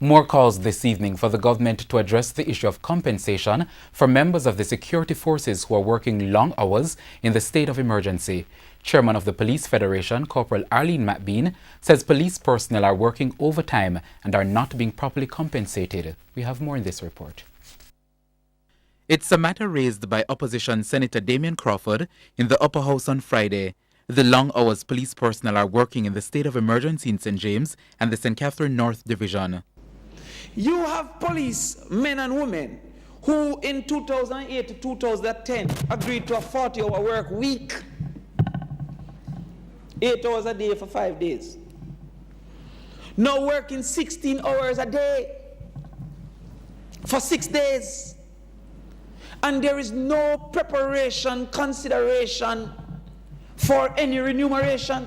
More calls this evening for the government to address the issue of compensation for members of the security forces who are working long hours in the state of emergency. Chairman of the Police Federation, Corporal Arlene McBean, says police personnel are working overtime and are not being properly compensated. We have more in this report. It's a matter raised by opposition Senator Damian Crawford in the Upper House on Friday. The long hours police personnel are working in the state of emergency in St. James and the St. Catherine North Division. You have police men and women who in 2008 to 2010 agreed to a 40-hour work week, 8 hours a day for 5 days. Now working 16 hours a day for 6 days. And there is no preparation, consideration for any remuneration.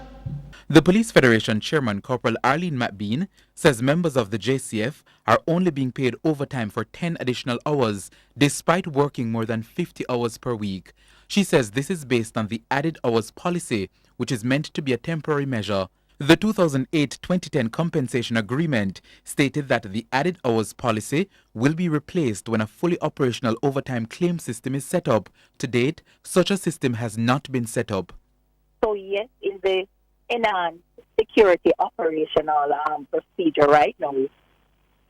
The Police Federation Chairman, Corporal Arlene McBean, says members of the JCF are only being paid overtime for 10 additional hours, despite working more than 50 hours per week. She says this is based on the added hours policy, which is meant to be a temporary measure. The 2008-2010 compensation agreement stated that the added hours policy will be replaced when a fully operational overtime claim system is set up. To date, such a system has not been set up. So yes, in the enhanced security operational procedure right now,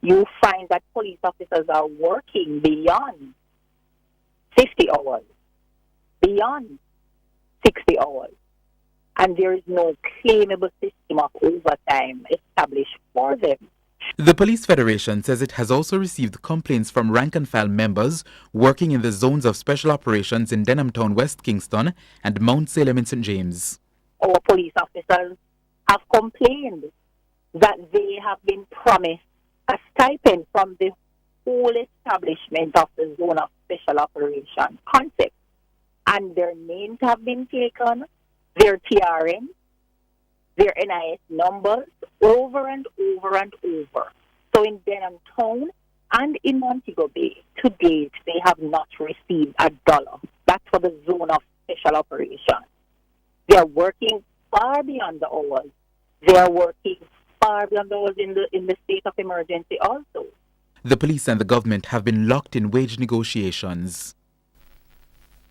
you find that police officers are working beyond 50 hours, beyond 60 hours, and there is no claimable system of overtime established for them. The Police Federation says it has also received complaints from rank-and-file members working in the zones of special operations in Denhamtown, West Kingston and Mount Salem in St. James. Our police officers have complained that they have been promised a stipend from the whole establishment of the zone of special operation concept, and their names have been taken, their TRN, their NIS numbers, over and over and over. So in Denhamtown and in Montego Bay, to date, they have not received $1. That's for the zone of special operation. They are working far beyond the hours. They are working far beyond the hours in the state of emergency also. The police and the government have been locked in wage negotiations.